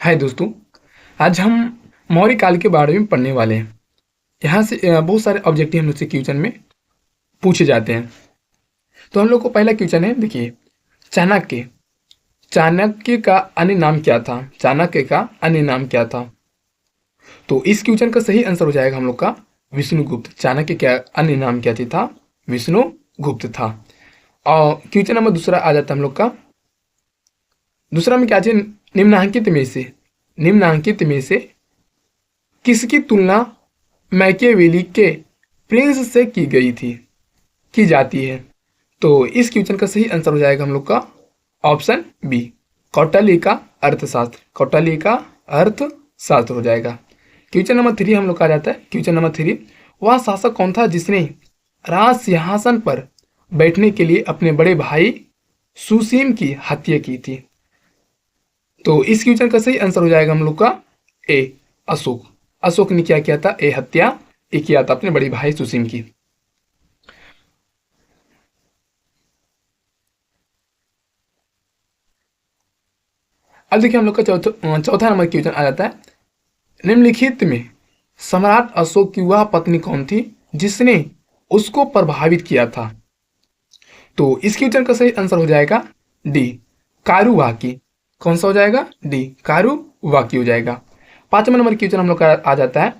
हाय दोस्तों, आज हम मौर्य काल के बारे में पढ़ने वाले हैं। यहाँ से बहुत सारे ऑब्जेक्टिव हम लोग से क्वेश्चन में पूछे जाते हैं। तो हम लोग को पहला क्वेश्चन है, देखिए, चाणक्य। चाणक्य का अन्य नाम क्या था? चाणक्य का अन्य नाम क्या था? तो इस क्वेश्चन का सही आंसर हो जाएगा हम लोग का विष्णुगुप्त। चाणक्य का अन्य नाम क्या था? विष्णुगुप्त था। और क्वेश्चन नंबर दूसरा आ जाता है हम लोग का। दूसरा में क्या चाहिए? निम्नांकित में से किसकी तुलना मैकियावेली के प्रिंस से की जाती है? तो इस क्वेश्चन का सही आंसर हो जाएगा हम लोग का ऑप्शन बी, कौटिल्य का अर्थशास्त्र। कौटिल्य का अर्थशास्त्र हो जाएगा। क्वेश्चन नंबर 3 हम लोग का आ जाता है। क्वेश्चन नंबर 3, वह शासक कौन था जिसने राज सिंहासन पर बैठने के लिए अपने बड़े भाई सुसीम की हत्या की थी? तो इस क्वेश्चन का सही आंसर हो जाएगा हम लोग का ए, अशोक। अशोक ने क्या किया था? हत्या किया था अपने बड़े भाई सुसीम की। अब देखिए हम लोग का चौथा नंबर क्वेश्चन आ जाता है। निम्नलिखित में सम्राट अशोक की वह पत्नी कौन थी जिसने उसको प्रभावित किया था? तो इस क्वेश्चन का सही आंसर हो जाएगा डी, कारुवाकी। कौन सा हो जाएगा? डी, कारुवाकी हो जाएगा। 5वां नंबर क्वेश्चन हम लोग का आ जाता है।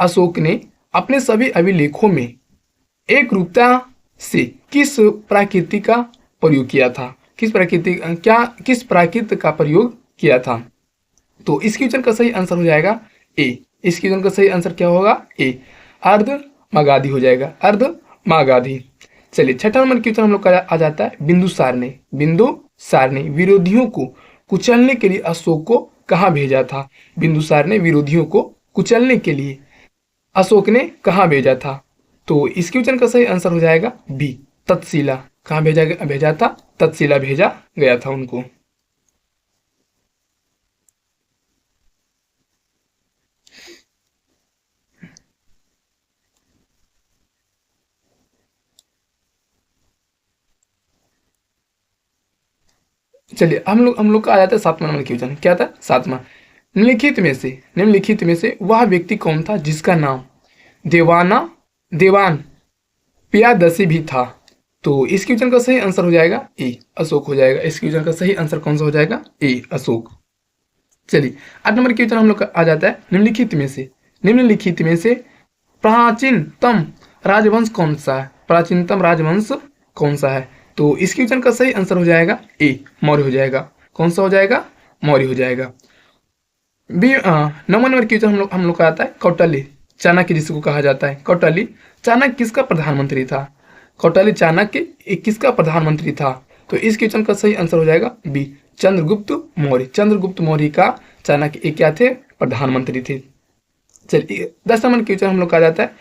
अशोक ने अपने सभी अभिलेखों में एक रूपता से किस प्रकृति का प्रयोग किया था? किस प्राकृत का प्रयोग किया था? तो इस क्वेश्चन का सही आंसर हो जाएगा ए। इस क्वेश्चन का सही आंसर क्या होगा? ए, अर्ध मगाधी हो जाएगा, अर्ध मगाधी। चलिए, 6वां नंबर क्वेश्चन हम लोग का आ जाता है। बिंदुसार ने विरोधियों को कुचलने के लिए अशोक को कहाँ भेजा था? बिंदुसार ने विरोधियों को कुचलने के लिए अशोक ने कहाँ भेजा था? तो इस क्वेश्चन का सही आंसर हो जाएगा बी, तक्षशिला। कहाँ भेजा था? तक्षशिला भेजा गया था उनको। चलिए, हम लोग का आ जाता है 7वां नंबर क्वेश्चन। क्या था? 7वां, निम्नलिखित में से वह व्यक्ति कौन था जिसका नाम देवान पियादसी भी था? तो इस क्वेश्चन का सही आंसर हो जाएगा ए, अशोक हो जाएगा। इस क्वेश्चन का सही आंसर कौन सा हो जाएगा? ए, अशोक। चलिए, 8 नंबर क्वेश्चन हम लोग का आ जाता है। निम्नलिखित में से प्राचीनतम राजवंश कौन सा है? प्राचीनतम राजवंश कौन सा है? तो इस क्वेश्चन का सही आंसर हो जाएगा ए, मौर्य हो जाएगा। कौन सा हो जाएगा? मौर्य हो जाएगा। 9वां नंबर क्वेश्चन हम लोग का आता है। कौटिल्य, चाणक्य जिसको कहा जाता है। कौटिल्य चाणक्य किसका प्रधानमंत्री था? कौटिल्य चाणक्य किसका प्रधानमंत्री था? तो इस क्वेश्चन का सही आंसर हो जाएगा बी, चंद्रगुप्त मौर्य। चंद्रगुप्त मौर्य का चाणक्य क्या थे? प्रधानमंत्री थे। चलिए, 10 नंबर क्वेश्चन हम लोग का आ जाता है।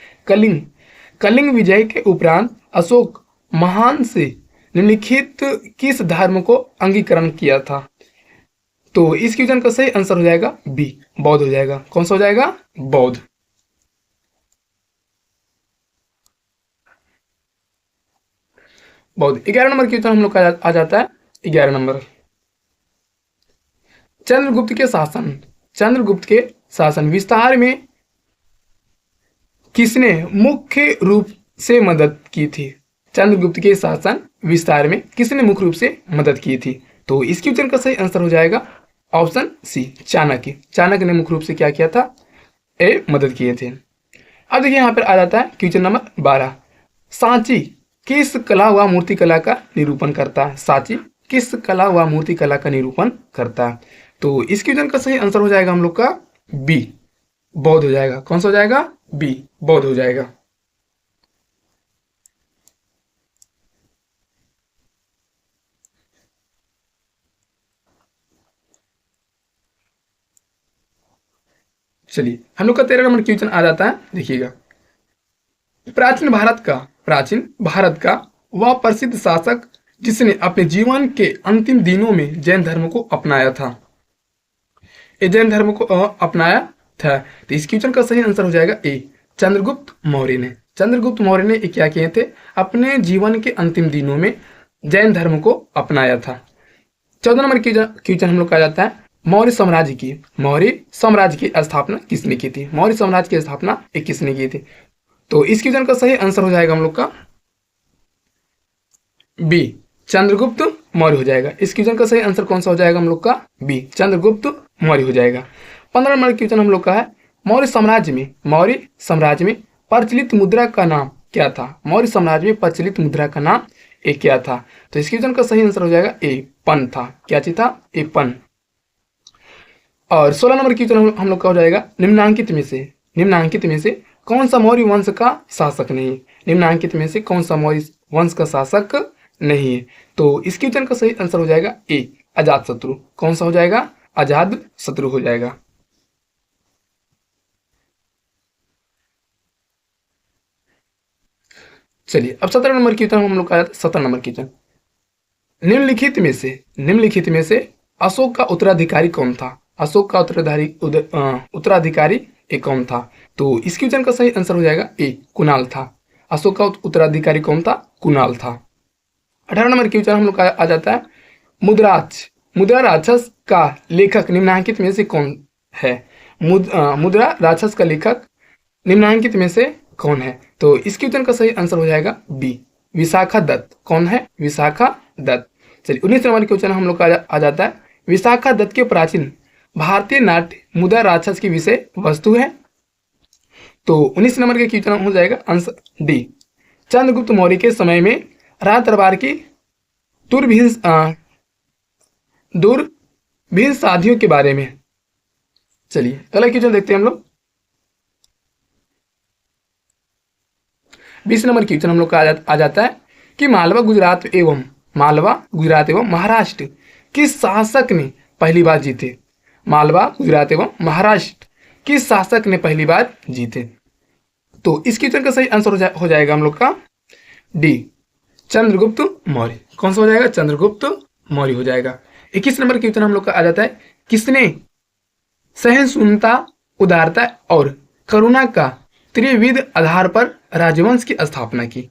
कलिंग विजय के उपरांत अशोक महान से निम्नलिखित किस धर्म को अंगीकरण किया था? तो इस क्वेश्चन का सही आंसर हो जाएगा बी, बौद्ध हो जाएगा। कौन सा हो जाएगा? बौद्ध। बौद्ध। 11 नंबर क्वेश्चन हम लोग का आ जाता है। 11 नंबर, चंद्रगुप्त के शासन विस्तार में किसने मुख्य रूप से मदद की थी? चंद्रगुप्त के शासन विस्तार में किसने मुख्य रूप से मदद की थी? तो इस क्वेश्चन का सही आंसर हो जाएगा ऑप्शन सी, चाणक्य। चाणक्य ने मुख्य रूप से क्या किया था? मदद किए थे। अब देखिए यहाँ पर आ जाता है क्वेश्चन नंबर 12। सांची किस कला व मूर्ति कला का निरूपण करता है? सांची किस कला व मूर्ति कला का निरूपण करता है? तो इस क्वेश्चन का सही आंसर हो जाएगा हम लोग का बी, बौद्ध हो जाएगा। कौन सा हो जाएगा? बी, बौद्ध हो जाएगा। चलिए, हम लोग का 13 नंबर क्वेश्चन आ जाता है। देखिएगा, प्राचीन भारत का वह प्रसिद्ध शासक जिसने अपने जीवन के अंतिम दिनों में जैन धर्म को अपनाया था? जैन धर्म को अपनाया था। तो इस क्वेश्चन का सही आंसर हो जाएगा ए, चंद्रगुप्त मौर्य ने। चंद्रगुप्त मौर्य ने क्या किए थे? अपने जीवन के अंतिम दिनों में जैन धर्म को अपनाया था। 14 नंबर क्वेश्चन हम लोग का आ जाता है। मौर्य साम्राज्य की स्थापना किसने की थी? मौर्य साम्राज्य की स्थापना एक किसने की थी? तो इस क्वेश्चन का सही आंसर हो जाएगा हम लोग का बी, चंद्रगुप्त मौर्य हो जाएगा। इस क्वेश्चन का सही आंसर कौन सा हो जाएगा हम लोग का? बी, चंद्रगुप्त मौर्य हो जाएगा। 15 नंबर क्वेश्चन हम लोग का है, मौर्य साम्राज्य में प्रचलित मुद्रा का नाम क्या था? मौर्य साम्राज्य में प्रचलित मुद्रा का नाम एक क्या था? तो इस क्वेश्चन का सही आंसर हो जाएगा ए, पन था। क्या चीज था? ए, पन। और 16 नंबर क्वेश्चन हम लोग का हो जाएगा, निम्नांकित में से कौन सा मौर्य वंश का शासक नहीं है? निम्नांकित में से कौन सा मौर्य वंश का शासक नहीं है? तो इस क्वेश्चन का सही आंसर हो जाएगा ए, अजातशत्रु। कौन सा हो जाएगा? अजातशत्रु हो जाएगा। चलिए अब 17 नंबर क्वेश्चन हम लोग का 17 नंबर क्वेश्चन, निम्नलिखित में से अशोक का उत्तराधिकारी कौन था? अशोक का उत्तराधिकारी एक कौन था? तो इस क्वेश्चन का सही आंसर हो जाएगा ए, कुणाल था। अशोक का उत्तराधिकारी कौन था? कुणाल था। 18 नंबर क्वेश्चन हम लोग का आ जाता है, मुद्रा राक्षस का लेखक निम्नलिखित में से कौन है? मुद्रा राक्षस का लेखक निम्नलिखित में से कौन है? तो इस क्वेश्चन का सही आंसर हो जाएगा बी, विशाखा दत्त। कौन है? विशाखा दत्त। चलिए 19 नंबर क्वेश्चन हम लोग का आ जाता है, विशाखा दत्त के प्राचीन भारतीय नाट्य मुद्रा राक्षस की विषय वस्तु है। तो 19 नंबर के क्वेश्चन हो जाएगा आंसर डी, चंद्रगुप्त मौर्य के समय में राज दरबार की दूरबीन साधियों के बारे में। चलिए अगला क्वेश्चन देखते हैं हम लोग। 20 नंबर क्वेश्चन हम लोग का आ जाता है कि मालवा गुजरात एवं महाराष्ट्र किस शासक ने पहली बार जीते? मालवा गुजरात एवं महाराष्ट्र किस शासक ने पहली बार जीते? तो इस क्वेश्चन का सही आंसर हो जाएगा हम लोग का डी, चंद्रगुप्त मौर्य। कौन सा हो जाएगा? चंद्रगुप्त मौर्य हो जाएगा। 21 नंबर क्वेश्चन हम लोग का आ जाता है, किसने सहिष्णुता, उदारता और करुणा का त्रिविध आधार पर राजवंश की स्थापना की?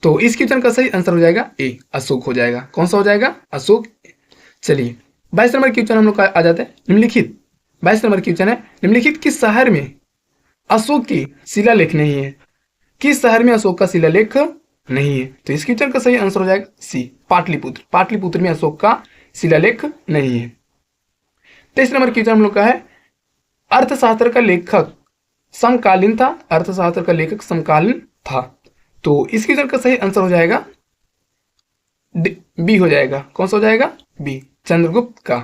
तो इस क्वेश्चन का सही आंसर हो जाएगा ए, अशोक हो जाएगा। कौन सा हो जाएगा? अशोक। चलिए 22 नंबर क्वेश्चन हम लोग का आ जाता है, 22 नंबर क्वेश्चन है, निम्नलिखित किस शहर में अशोक की शिलालेख नहीं है? किस शहर में अशोक का शिलालेख नहीं है? तो इस क्वेश्चन का सही आंसर हो जाएगा सी, पाटलिपुत्र। पाटलिपुत्र में अशोक का शिलालेख नहीं है। 23 नंबर क्वेश्चन हम लोग का है, अर्थशास्त्र का लेखक समकालीन था। अर्थशास्त्र का लेखक समकालीन था। तो इस क्वेश्चन का सही आंसर हो जाएगा बी हो जाएगा। कौन सा हो जाएगा? बी, चंद्रगुप्त का।